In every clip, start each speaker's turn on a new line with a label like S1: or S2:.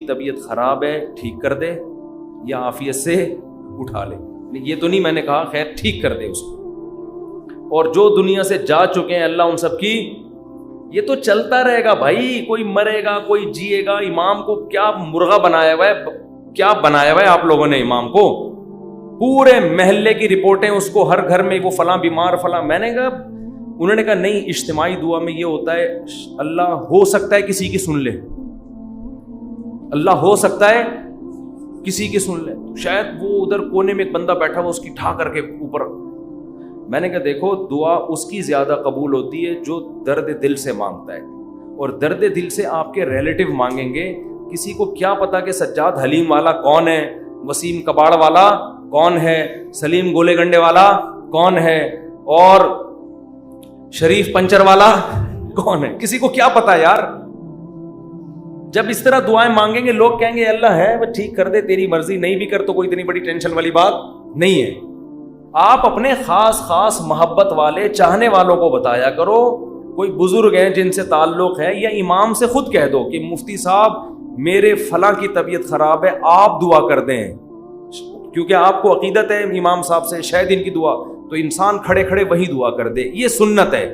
S1: طبیعت خراب ہے ٹھیک کر دے یا عافیت سے اٹھا لے. یہ تو نہیں میں نے کہا خیر ٹھیک کر دے اس کو. اور جو دنیا سے جا چکے ہیں اللہ ان سب کی, یہ تو چلتا رہے گا بھائی, کوئی مرے گا کوئی جیے گا. امام کو کیا مرغا بنایا ہوا ہے, کیا بنایا ہوا ہے آپ لوگوں نے امام کو, پورے محلے کی رپورٹیں اس کو, ہر گھر میں وہ فلاں بیمار فلاں. میں نے کہا, انہوں نے کہا نہیں, اجتماعی دعا میں یہ ہوتا ہے اللہ ہو سکتا ہے کسی کی سن لے, اللہ ہو سکتا ہے کسی کی سن لے. شاید وہ ادھر کونے میں ایک بندہ بیٹھا ہوا اس کی ٹھا کر کے اوپر. میں نے کہا دیکھو دعا اس کی زیادہ قبول ہوتی ہے جو درد دل سے مانگتا ہے, اور درد دل سے آپ کے ریلیٹو مانگیں گے. کسی کو کیا پتا کہ سجاد حلیم والا کون ہے, وسیم کباڑ والا کون ہے, سلیم گولے گنڈے والا کون ہے, اور شریف پنچر والا کون ہے, کسی کو کیا پتا یار. جب اس طرح دعائیں مانگیں گے لوگ کہیں گے اللہ ہے وہ ٹھیک کر دے, تیری مرضی, نہیں بھی کر تو کوئی اتنی بڑی ٹینشن والی بات نہیں ہے. آپ اپنے خاص محبت والے چاہنے والوں کو بتایا کرو. کوئی بزرگ ہیں جن سے تعلق ہے, یا امام سے خود کہہ دو کہ مفتی صاحب میرے فلاں کی طبیعت خراب ہے آپ دعا کر دیں, کیونکہ آپ کو عقیدت ہے امام صاحب سے شاید ان کی دعا, تو انسان کھڑے کھڑے وہی دعا کر دے. یہ سنت ہے.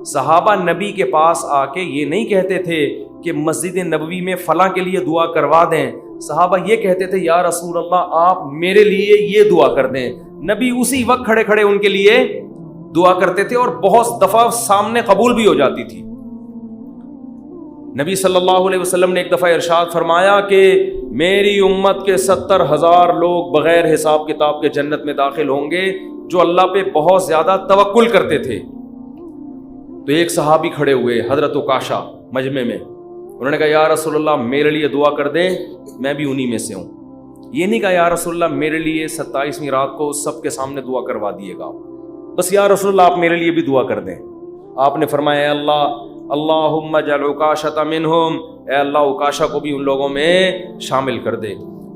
S1: صحابہ نبی کے پاس آ کے یہ نہیں کہتے تھے کہ مسجد نبوی میں فلاں کے لیے دعا کروا دیں. صحابہ یہ کہتے تھے یا رسول اللہ آپ میرے لیے یہ دعا کر دیں. نبی اسی وقت کھڑے کھڑے ان کے لیے دعا کرتے تھے, اور بہت دفعہ سامنے قبول بھی ہو جاتی تھی. نبی صلی اللہ علیہ وسلم نے ایک دفعہ ارشاد فرمایا کہ میری امت کے 70,000 لوگ بغیر حساب کتاب کے جنت میں داخل ہوں گے جو اللہ پہ بہت زیادہ توکل کرتے تھے. تو ایک صحابی کھڑے ہوئے حضرت عکاشہ مجمع میں, انہوں نے کہا یا رسول اللہ میرے لیے دعا کر دیں, میں بھی انہی میں سے ہوں. یہ نہیں کہا یا رسول اللہ میرے لیے 27ویں رات کو سب کے سامنے دعا کروا دیے گا, بس یا رسول اللہ آپ میرے لیے بھی دعا کر دیں. آپ نے فرمایا اے اللہ اللہم اجعل عکاشۃ منہم, اے اللہ عکاشہ کو بھی ان لوگوں میں شامل کر دے.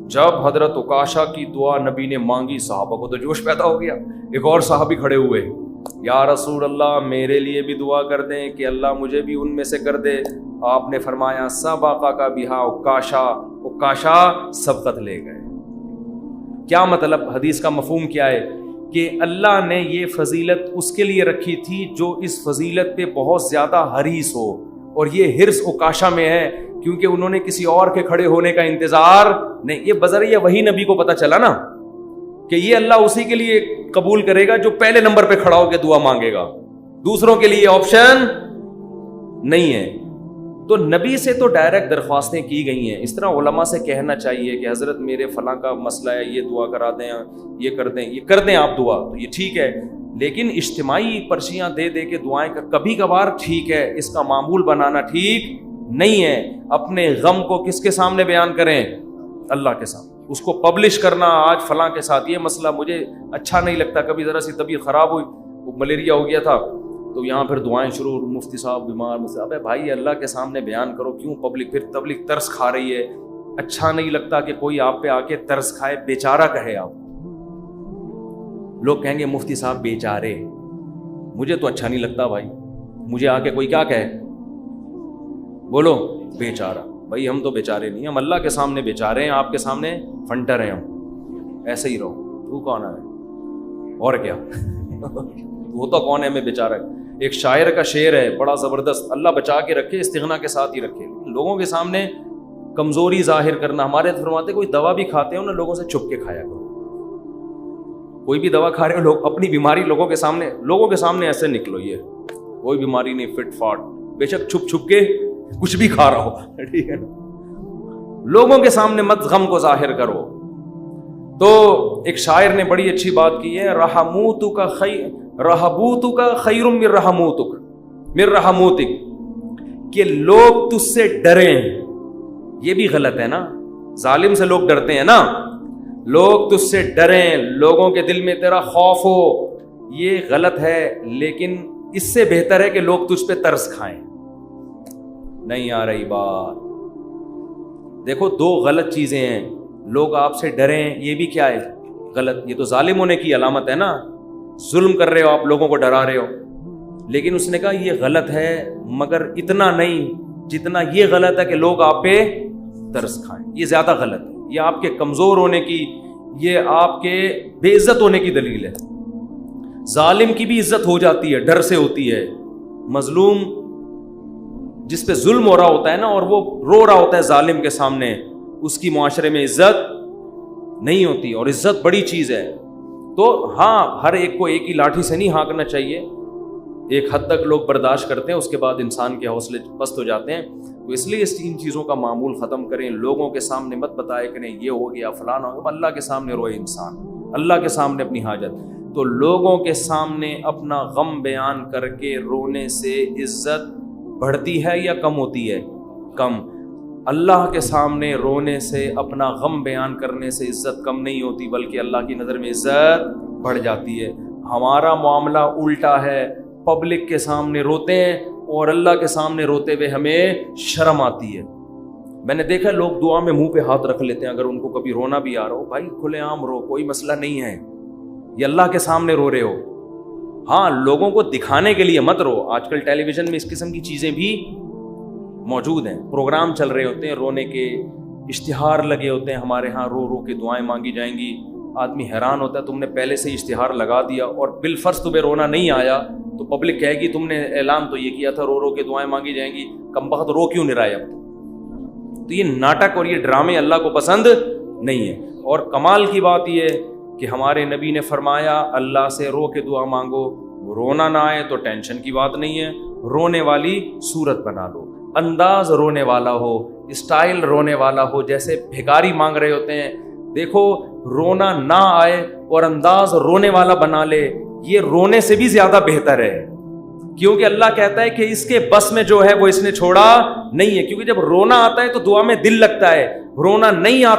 S1: جب حضرت عکاشہ کی دعا نبی نے مانگی صحابہ کو تو جوش پیدا ہو گیا. ایک اور صحابی کھڑے ہوئے, یا رسول اللہ میرے لیے بھی دعا کر دیں کہ اللہ مجھے بھی ان میں سے کر دے. آپ نے فرمایا سبقک بہا عکاشہ, عکاشہ سبقت لے گئے. کیا مطلب, حدیث کا مفہوم کیا ہے کہ اللہ نے یہ فضیلت اس کے لیے رکھی تھی جو اس فضیلت پہ بہت زیادہ حریص ہو, اور یہ حرص عکاشہ میں ہے کیونکہ انہوں نے کسی اور کے کھڑے ہونے کا انتظار نہیں. یہ بذریعہ وہی نبی کو پتا چلا نا کہ یہ اللہ اسی کے لیے قبول کرے گا جو پہلے نمبر پہ کھڑا ہو کے دعا مانگے گا, دوسروں کے لیے آپشن نہیں ہے. تو نبی سے تو ڈائریکٹ درخواستیں کی گئی ہیں. اس طرح علماء سے کہنا چاہیے کہ حضرت میرے فلاں کا مسئلہ ہے, یہ دعا کرا دیں, یہ کر دیں آپ دعا, تو یہ ٹھیک ہے. لیکن اجتماعی پرچیاں دے دے کے دعائیں کبھی کبھار ٹھیک ہے, اس کا معمول بنانا ٹھیک نہیں ہے. اپنے غم کو کس کے سامنے بیان کریں, اللہ کے سامنے. اس کو پبلش کرنا آج فلاں کے ساتھ یہ مسئلہ مجھے اچھا نہیں لگتا, کبھی ذرا سی طبیعت خراب ہوئی, وہ ملیریا ہو گیا تھا, تو یہاں پھر دعائیں شروع, مفتی صاحب بیمار, ابے بھائی اللہ کے سامنے بیان کرو, کیوں پبلک, پھر تبلیغ ترس کھا رہی ہے. اچھا نہیں لگتا کہ کوئی آپ پہ آ کے ترس کھائے, بیچارہ کہے آپ. لوگ کہیں گے مفتی صاحب بیچارے, مجھے تو اچھا نہیں لگتا بھائی, مجھے آ کے کوئی کیا کہے, بولو بیچارہ. بھائی ہم تو بیچارے نہیں, ہم اللہ کے سامنے بیچارے ہیں, آپ کے سامنے فنٹر ہیں ہم. ایسے ہی رہو, تو کون ہے اور کیا وہ تو کون ہے, میں بیچارہ. ایک شاعر کا شعر ہے بڑا زبردست, اللہ بچا کے رکھے, استغنا کے ساتھ ہی رکھے. لوگوں کے سامنے کمزوری ظاہر کرنا, ہمارے فرماتے کوئی دوا بھی کھاتے ہو نا لوگوں سے چھپ کے کھایا کرو. کوئی بھی دوا کھا رہے ہو, لوگ اپنی بیماری لوگوں کے سامنے ایسے نکلو, یہ کوئی بیماری نہیں, فٹ فاٹ, بے شک چھپ چھپ کے کچھ بھی کھا رہا ہو, ٹھیک ہے نا. لوگوں کے سامنے مت غم کو ظاہر کرو. تو ایک شاعر نے بڑی اچھی بات کی ہے, رہبوتک خیر من رحموتک, کہ لوگ تجھ سے ڈریں. یہ بھی غلط ہے نا, ظالم سے لوگ ڈرتے ہیں نا, لوگ تجھ سے ڈریں, لوگوں کے دل میں تیرا خوف ہو, یہ غلط ہے. لیکن اس سے بہتر ہے کہ لوگ تجھ پہ ترس کھائیں. نہیں آ رہی بات. دیکھو دو غلط چیزیں ہیں, لوگ آپ سے ڈریں, یہ بھی کیا ہے, غلط. یہ تو ظالم ہونے کی علامت ہے نا, ظلم کر رہے ہو آپ, لوگوں کو ڈرا رہے ہو. لیکن اس نے کہا یہ غلط ہے, مگر اتنا نہیں جتنا یہ غلط ہے کہ لوگ آپ پہ درس کھائیں. یہ زیادہ غلط ہے, یہ آپ کے کمزور ہونے کی, یہ آپ کے بے عزت ہونے کی دلیل ہے. ظالم کی بھی عزت ہو جاتی ہے, ڈر سے ہوتی ہے. مظلوم جس پہ ظلم ہو رہا ہوتا ہے نا, اور وہ رو رہا ہوتا ہے ظالم کے سامنے, اس کی معاشرے میں عزت نہیں ہوتی, اور عزت بڑی چیز ہے. تو ہاں, ہر ایک کو ایک ہی لاٹھی سے نہیں ہانکنا چاہیے, ایک حد تک لوگ برداشت کرتے ہیں, اس کے بعد انسان کے حوصلے پست ہو جاتے ہیں. تو اس لیے اس تین چیزوں کا معمول ختم کریں. لوگوں کے سامنے مت بتائے کریں یہ ہو گیا فلاں ہو گیا, اللہ کے سامنے روئے انسان, اللہ کے سامنے اپنی حاجت. تو لوگوں کے سامنے اپنا غم بیان کر کے رونے سے عزت بڑھتی ہے یا کم ہوتی ہے؟ کم. اللہ کے سامنے رونے سے, اپنا غم بیان کرنے سے عزت کم نہیں ہوتی, بلکہ اللہ کی نظر میں عزت بڑھ جاتی ہے. ہمارا معاملہ الٹا ہے, پبلک کے سامنے روتے ہیں اور اللہ کے سامنے روتے ہوئے ہمیں شرم آتی ہے. میں نے دیکھا لوگ دعا میں منہ پہ ہاتھ رکھ لیتے ہیں, اگر ان کو کبھی رونا بھی آ رہا ہو, بھائی کھلے عام رو, کوئی مسئلہ نہیں ہے, یہ اللہ کے سامنے رو رہے ہو. ہاں, لوگوں کو دکھانے کے لیے مت رو. آج کل ٹیلی ویژن میں اس قسم کی چیزیں بھی موجود ہیں, پروگرام چل رہے ہوتے ہیں رونے کے, اشتہار لگے ہوتے ہیں ہمارے ہاں, رو رو کے دعائیں مانگی جائیں گی. آدمی حیران ہوتا ہے, تم نے پہلے سے اشتہار لگا دیا اور بالفرض تمہیں رونا نہیں آیا تو پبلک کہے گی تم نے اعلان تو یہ کیا تھا رو رو کے دعائیں مانگی جائیں گی, کم بخت رو کیوں نہیں رہا ہے اب؟ تو یہ ناٹک اور یہ ڈرامے اللہ کو پسند نہیں ہے. اور کمال کی بات یہ ہے کہ ہمارے نبی نے فرمایا اللہ سے رو کے دعا مانگو, رونا نہ آئے تو ٹینشن کی بات نہیں ہے, رونے والی صورت بنا لو, انداز رونے والا ہو, اسٹائل رونے والا ہو, جیسے بھکاری مانگ رہے ہوتے ہیں. دیکھو, رونا نہ آئے اور انداز رونے والا بنا لے, یہ رونے سے بھی زیادہ بہتر ہے, کیونکہ اللہ کہتا ہے کہ اس کے بس میں جو ہے وہ اس نے چھوڑا نہیں ہے. کیونکہ جب رونا آتا ہے تو دعا میں دل لگتا ہے, رونا نہیں آتا